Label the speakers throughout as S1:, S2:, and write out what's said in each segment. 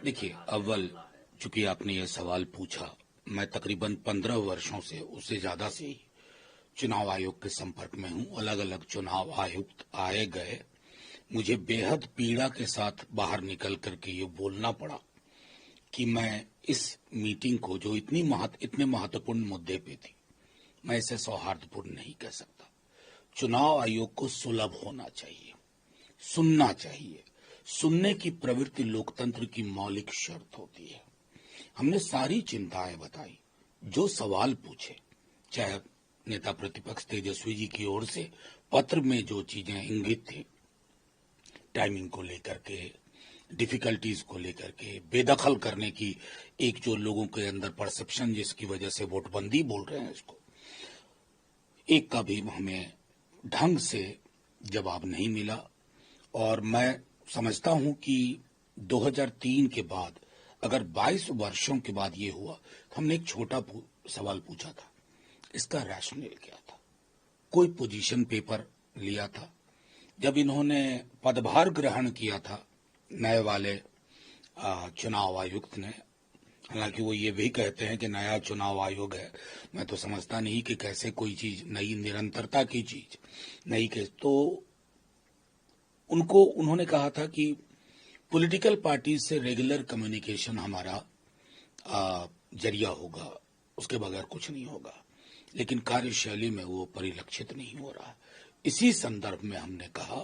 S1: देखिए, अव्वल चूंकि आपने ये सवाल पूछा, मैं तकरीबन 15 वर्षों से, उससे ज्यादा से ही चुनाव आयोग के संपर्क में हूं। अलग अलग चुनाव आयुक्त आए गए। मुझे बेहद पीड़ा के साथ बाहर निकल करके ये बोलना पड़ा कि मैं इस मीटिंग को, जो इतने महत्वपूर्ण मुद्दे पे थी, मैं इसे सौहार्दपूर्ण नहीं कह सकता। चुनाव आयोग को सुलभ होना चाहिए, सुनना चाहिए। सुनने की प्रवृत्ति लोकतंत्र की मौलिक शर्त होती है। हमने सारी चिंताएं बताई, जो सवाल पूछे, चाहे नेता प्रतिपक्ष तेजस्वी जी की ओर से पत्र में जो चीजें इंगित थी, टाइमिंग को लेकर के, डिफिकल्टीज को लेकर के, बेदखल करने की एक जो लोगों के अंदर परसेप्शन, जिसकी वजह से वोटबंदी बोल रहे हैं इसको, एक का भी हमें ढंग से जवाब नहीं मिला। और मैं समझता हूं कि 2003 के बाद, अगर 22 वर्षों के बाद ये हुआ, तो हमने एक छोटा सवाल पूछा था, इसका रैशनल क्या था। कोई पोजीशन पेपर लिया था। जब इन्होंने पदभार ग्रहण किया था नए वाले चुनाव आयुक्त ने, हालांकि वो ये भी कहते हैं कि नया चुनाव आयोग है, मैं तो समझता नहीं कि कैसे कोई चीज नई, निरंतरता की चीज नई के, तो उन्होंने कहा था कि पॉलिटिकल पार्टी से रेगुलर कम्युनिकेशन हमारा जरिया होगा, उसके बगैर कुछ नहीं होगा, लेकिन कार्यशैली में वो परिलक्षित नहीं हो रहा है। इसी संदर्भ में हमने कहा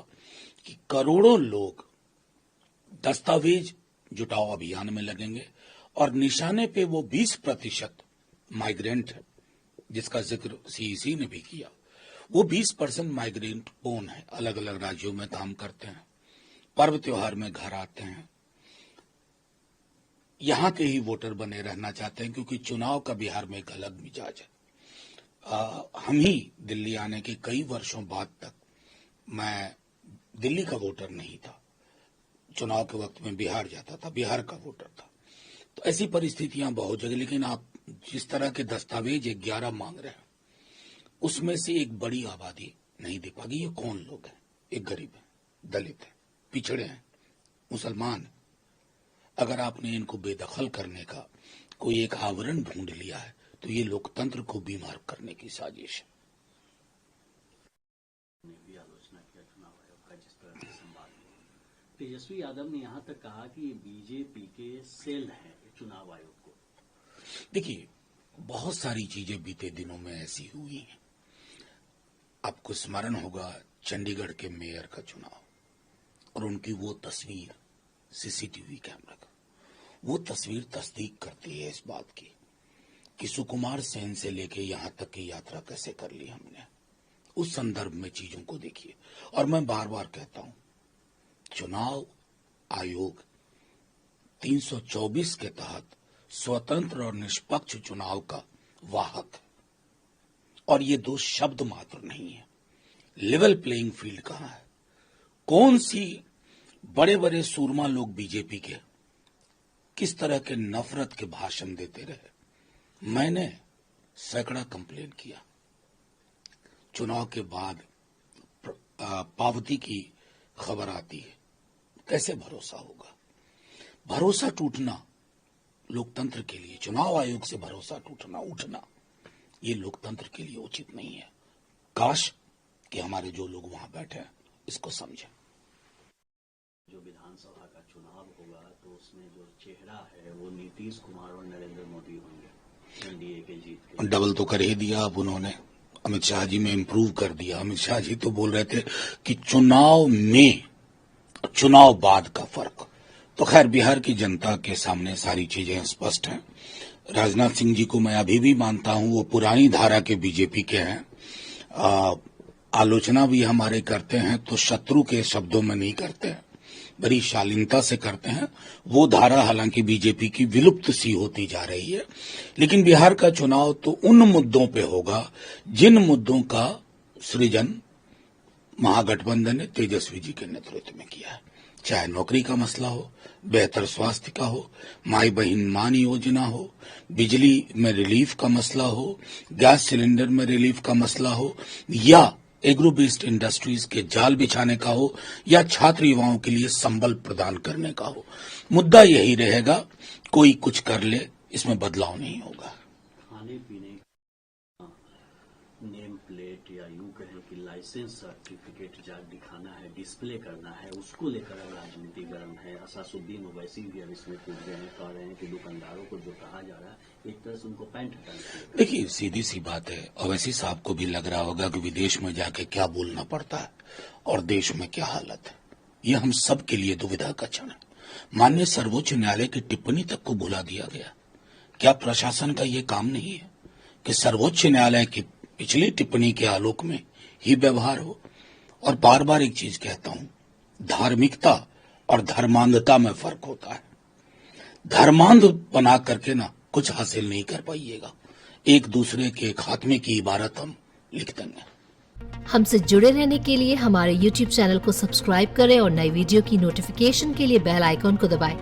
S1: कि करोड़ों लोग दस्तावेज जुटाओ अभियान में लगेंगे और निशाने पे वो 20% माइग्रेंट है, जिसका जिक्र सीईसी ने भी किया। वो 20% माइग्रेंट कौन है? अलग अलग राज्यों में काम करते हैं, पर्व त्योहार में घर आते हैं, यहां के ही वोटर बने रहना चाहते हैं, क्योंकि चुनाव का बिहार में एक अलग मिजाज है। हम ही दिल्ली आने के कई वर्षों बाद तक मैं दिल्ली का वोटर नहीं था, चुनाव के वक्त में बिहार जाता था, बिहार का वोटर था। तो ऐसी परिस्थितियां बहुत जगह, लेकिन आप जिस तरह के दस्तावेज 11 मांग रहे हैं, उसमें से एक बड़ी आबादी नहीं दे पाएगी। ये कौन लोग हैं? एक गरीब है, दलित है, पिछड़े हैं, मुसलमान है। अगर आपने इनको बेदखल करने का कोई एक आवरण ढूंढ लिया है, तो ये लोकतंत्र को बीमार करने की साजिश है।
S2: तेजस्वी यादव ने यहाँ तक कहा कि बीजेपी के सेल है चुनाव आयोग को।
S1: देखिए, बहुत सारी चीजें बीते दिनों में ऐसी हुई हैं। आपको स्मरण होगा चंडीगढ़ के मेयर का चुनाव, और उनकी वो तस्वीर सीसीटीवी कैमरा का, वो तस्वीर तस्दीक करती है इस बात की कि सुकुमार सेन से लेके यहां तक की यात्रा कैसे कर ली हमने। उस संदर्भ में चीजों को देखिए। और मैं बार बार कहता हूं, चुनाव आयोग 324 के तहत स्वतंत्र और निष्पक्ष चुनाव का वाहक है, और ये दो शब्द मात्र नहीं है। लेवल प्लेइंग फील्ड कहां है? कौन सी बड़े बड़े सूरमा लोग बीजेपी के किस तरह के नफरत के भाषण देते रहे। मैंने सैकड़ा कंप्लेन किया। चुनाव के बाद पावती की खबर आती है, कैसे भरोसा होगा? भरोसा टूटना लोकतंत्र के लिए, चुनाव आयोग से भरोसा टूटना, उठना, ये लोकतंत्र के लिए उचित नहीं है। काश कि हमारे जो लोग वहां बैठे हैं इसको समझें।
S2: जो विधानसभा का चुनाव होगा तो उसमें जो चेहरा है वो नीतीश कुमार और नरेंद्र मोदी होंगे एनडीए के जीत के।
S1: डबल तो कर ही दिया अब उन्होंने, अमित शाह जी में इम्प्रूव कर दिया। अमित शाह जी तो बोल रहे थे कि चुनाव में चुनाव बाद का फर्क। तो खैर, बिहार की जनता के सामने सारी चीजें स्पष्ट हैं। राजनाथ सिंह जी को मैं अभी भी मानता हूं, वो पुरानी धारा के बीजेपी के हैं। आलोचना भी हमारे करते हैं तो शत्रु के शब्दों में नहीं करते हैं, बड़ी शालीनता से करते हैं। वो धारा हालांकि बीजेपी की विलुप्त सी होती जा रही है, लेकिन बिहार का चुनाव तो उन मुद्दों पे होगा जिन मुद्दों का सृजन महागठबंधन ने तेजस्वी जी के नेतृत्व में किया है। चाहे नौकरी का मसला हो, बेहतर स्वास्थ्य का हो, माई बहन मान योजना हो, बिजली में रिलीफ का मसला हो, गैस सिलेंडर में रिलीफ का मसला हो, या एग्रो बेस्ड इंडस्ट्रीज के जाल बिछाने का हो या छात्र युवाओं के लिए संबल प्रदान करने का हो, मुद्दा यही रहेगा, कोई कुछ कर ले, इसमें बदलाव नहीं होगा।
S2: खाने पीने नेम प्लेट या यूं कहें कि लाइसेंस सर्टिफिकेट जा दिखाना है, डिस्प्ले करना है, उसको लेकर अब राजनीति गर्म है। असासुद्दीन ओवैसी भी अब इसमें कूद गए हैं, कह रहे हैं कि दुकानदारों को जो कहा जा रहा है एक तरह से उनको पैंट हटाना चाहिए।
S1: देखिए, सीधी सी बात है, ओवैसी साहब को भी लग रहा होगा कि विदेश में जाके क्या बोलना पड़ता है और देश में क्या हालत है। ये हम सब के लिए दुविधा का क्षण है। माननीय सर्वोच्च न्यायालय की टिप्पणी तक को भुला दिया गया। क्या प्रशासन का ये काम नहीं है कि सर्वोच्च न्यायालय की पिछली टिप्पणी के आलोक में ही व्यवहार हो? और बार बार एक चीज कहता हूं, धार्मिकता और धर्मांधता में फर्क होता है। धर्मांध बना करके ना कुछ हासिल नहीं कर पाइएगा। एक दूसरे के खात्मे की इबारत हम लिख देंगे।
S3: हमसे जुड़े रहने के लिए हमारे YouTube चैनल को सब्सक्राइब करें और नई वीडियो की नोटिफिकेशन के लिए बेल आइकॉन को दबाएं।